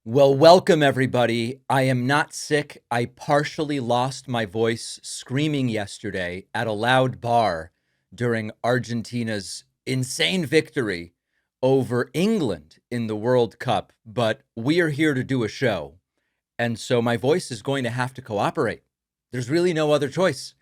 Well, welcome everybody. I am not sick. I partially lost my voice screaming yesterday at a loud bar during Argentina's insane victory over England in the World Cup, but we are here to do a show. And so my voice is going to have to cooperate. There's really no other choice.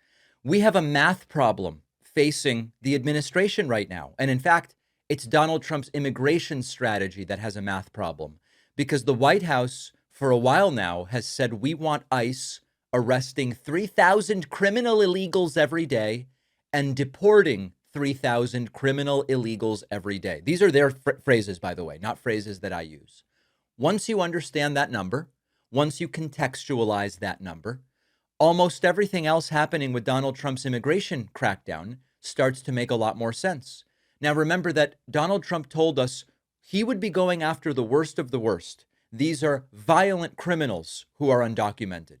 We have a math problem facing the administration right now. And in fact, it's Donald Trump's immigration strategy that has a math problem because the White House, for a while now, has said we want ICE arresting 3,000 criminal illegals every day and deporting 3,000 criminal illegals every day. These are their phrases, by the way, not phrases that I use. Once you understand that number, once you contextualize that number, almost everything else happening with Donald Trump's immigration crackdown starts to make a lot more sense. Now, remember that Donald Trump told us he would be going after the worst of the worst. These are violent criminals who are undocumented,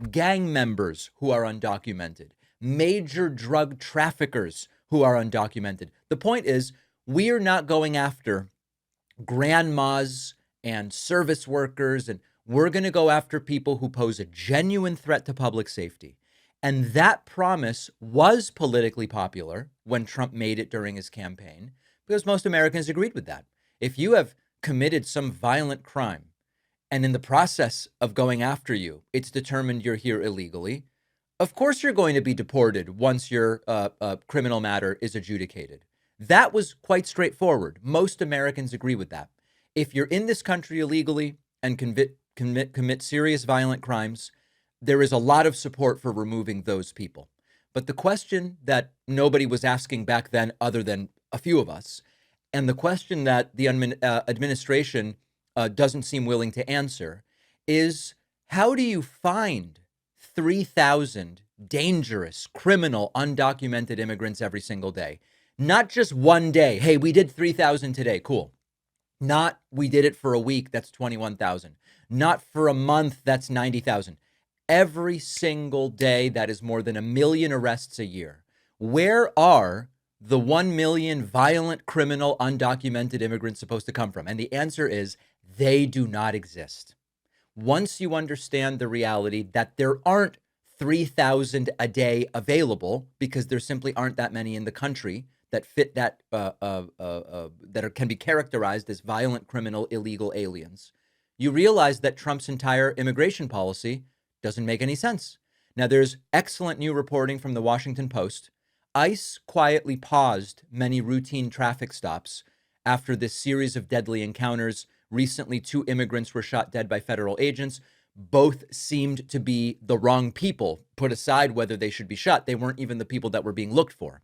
gang members who are undocumented, major drug traffickers who are undocumented. The point is, we are not going after grandmas and service workers, and we're going to go after people who pose a genuine threat to public safety. And that promise was politically popular when Trump made it during his campaign because most Americans agreed with that. If you have committed some violent crime and in the process of going after you, it's determined you're here illegally, of course you're going to be deported once your criminal matter is adjudicated. That was quite straightforward. Most Americans agree with that. If you're in this country illegally and commit serious violent crimes, there is a lot of support for removing those people. But the question that nobody was asking back then, other than a few of us, and the question that the administration doesn't seem willing to answer is, how do you find 3,000 dangerous, criminal, undocumented immigrants every single day? Not just one day. Hey, we did 3,000 today. Cool. Not we did it for a week. That's 21,000. Not for a month. That's 90,000. Every single day, that is more than 1 million arrests a year. Where are the 1 million violent, criminal, undocumented immigrants supposed to come from? And the answer is they do not exist. Once you understand the reality that there aren't 3,000 a day available because there simply aren't that many in the country that fit that can be characterized as violent, criminal, illegal aliens, you realize that Trump's entire immigration policy doesn't make any sense. Now, there's excellent new reporting from the Washington Post. ICE quietly paused many routine traffic stops after this series of deadly encounters. Recently, 2 immigrants were shot dead by federal agents. Both seemed to be the wrong people. Put aside whether they should be shot, they weren't even the people that were being looked for.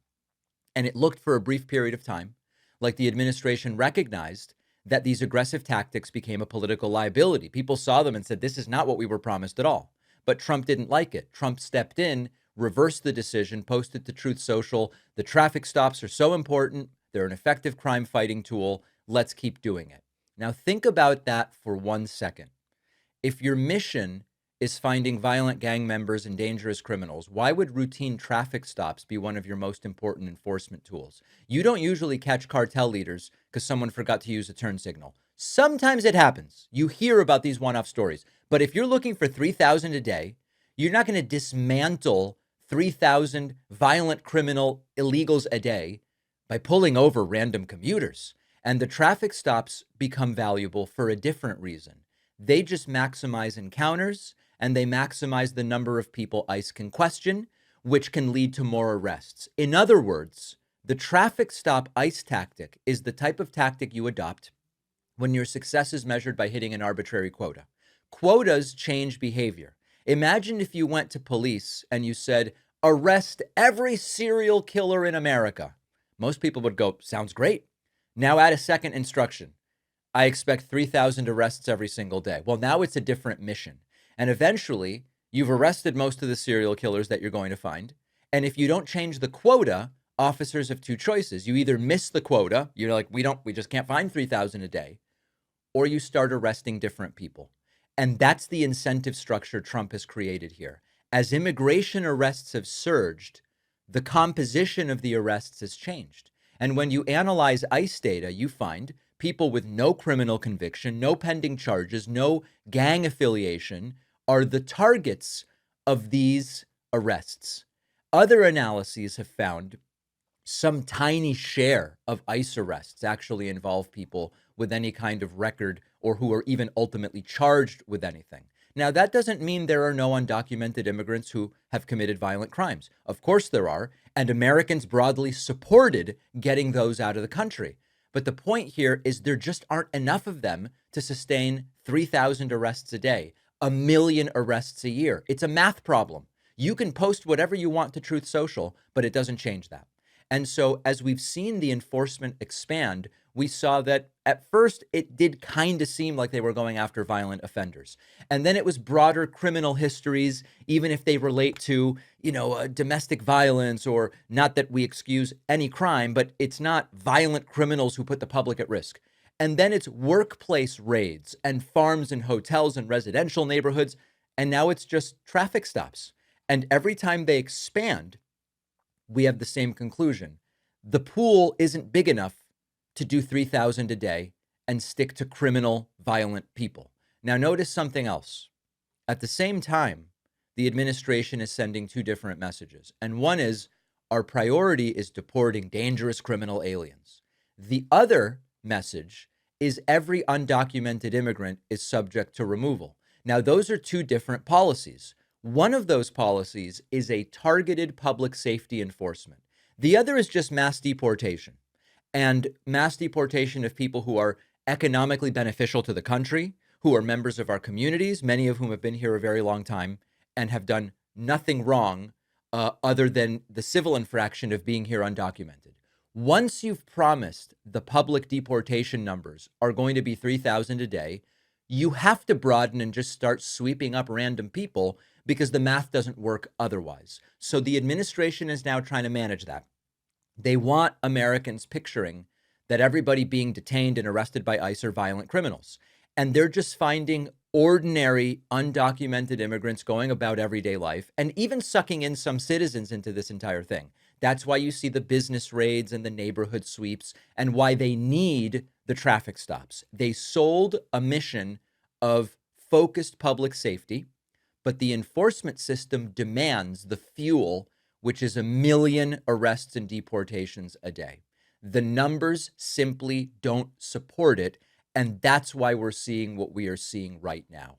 And it looked for a brief period of time like the administration recognized that these aggressive tactics became a political liability. People saw them and said, this is not what we were promised at all. But Trump didn't like it. Trump stepped in, reversed the decision, posted to Truth Social. The traffic stops are so important. They're an effective crime fighting tool. Let's keep doing it. Now, think about that for 1 second. If your mission is finding violent gang members and dangerous criminals, why would routine traffic stops be one of your most important enforcement tools? You don't usually catch cartel leaders because someone forgot to use a turn signal. Sometimes it happens. You hear about these one-off stories. But if you're looking for 3,000 a day, you're not going to dismantle 3,000 violent criminal illegals a day by pulling over random commuters. And the traffic stops become valuable for a different reason. They just maximize encounters and they maximize the number of people ICE can question, which can lead to more arrests. In other words, the traffic stop ICE tactic is the type of tactic you adopt when your success is measured by hitting an arbitrary quota. Quotas change behavior. Imagine if you went to police and you said, arrest every serial killer in America. Most people would go, sounds great. Now add a second instruction. I expect 3,000 arrests every single day. Well, now it's a different mission. And eventually, you've arrested most of the serial killers that you're going to find. And if you don't change the quota, officers have 2 choices. You either miss the quota, you're like, we just can't find 3,000 a day, or you start arresting different people. And that's the incentive structure Trump has created here. As immigration arrests have surged, the composition of the arrests has changed. And when you analyze ICE data, you find people with no criminal conviction, no pending charges, no gang affiliation, are the targets of these arrests. Other analyses have found some tiny share of ICE arrests actually involve people with any kind of record or who are even ultimately charged with anything. Now, that doesn't mean there are no undocumented immigrants who have committed violent crimes. Of course there are, and Americans broadly supported getting those out of the country. But the point here is there just aren't enough of them to sustain 3,000 arrests a day, 1 million arrests a year. It's a math problem. You can post whatever you want to Truth Social, but it doesn't change that. And so as we've seen the enforcement expand, we saw that at first it did kind of seem like they were going after violent offenders. And then it was broader criminal histories, even if they relate to, domestic violence, or not that we excuse any crime, but it's not violent criminals who put the public at risk. And then it's workplace raids and farms and hotels and residential neighborhoods. And now it's just traffic stops. And every time they expand, we have the same conclusion. The pool isn't big enough to do 3,000 a day and stick to criminal, violent people. Now, notice something else. At the same time, the administration is sending two different messages. And one is, our priority is deporting dangerous criminal aliens. The other message is every undocumented immigrant is subject to removal. Now, those are two different policies. One of those policies is a targeted public safety enforcement. The other is just mass deportation. And mass deportation of people who are economically beneficial to the country, who are members of our communities, many of whom have been here a very long time and have done nothing wrong other than the civil infraction of being here undocumented. Once you've promised the public deportation numbers are going to be 3,000 a day, you have to broaden and just start sweeping up random people because the math doesn't work otherwise. So the administration is now trying to manage that. They want Americans picturing that everybody being detained and arrested by ICE are violent criminals. And they're just finding ordinary, undocumented immigrants going about everyday life and even sucking in some citizens into this entire thing. That's why you see the business raids and the neighborhood sweeps and why they need the traffic stops. They sold a mission of focused public safety, but the enforcement system demands the fuel, which is 1 million arrests and deportations a day. The numbers simply don't support it, and that's why we're seeing what we are seeing right now.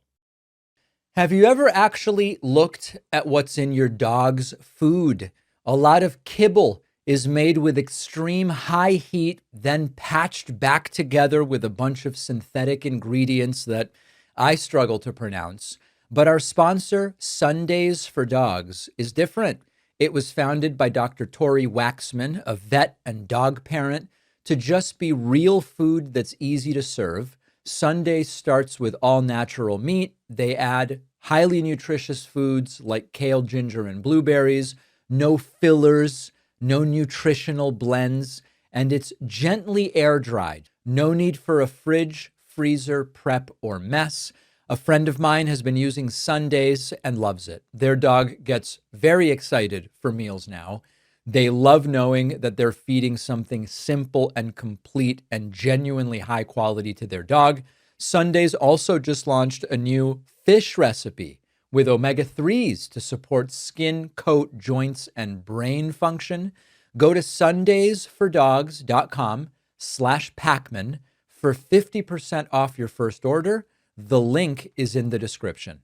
Have you ever actually looked at what's in your dog's food? A lot of kibble is made with extreme high heat, then patched back together with a bunch of synthetic ingredients that I struggle to pronounce. But our sponsor, Sundays for Dogs, is different. It was founded by Dr. Tori Waxman, a vet and dog parent, to just be real food that's easy to serve. Sundays starts with all natural meat. They add highly nutritious foods like kale, ginger, and blueberries, no fillers, no nutritional blends, and it's gently air dried. No need for a fridge, freezer, prep, or mess. A friend of mine has been using Sundays and loves it. Their dog gets very excited for meals now. They love knowing that they're feeding something simple and complete and genuinely high quality to their dog. Sundays also just launched a new fish recipe with omega-3s to support skin, coat, joints, and brain function. Go to sundaysfordogs.com/Pakman for 50% off your first order. The link is in the description.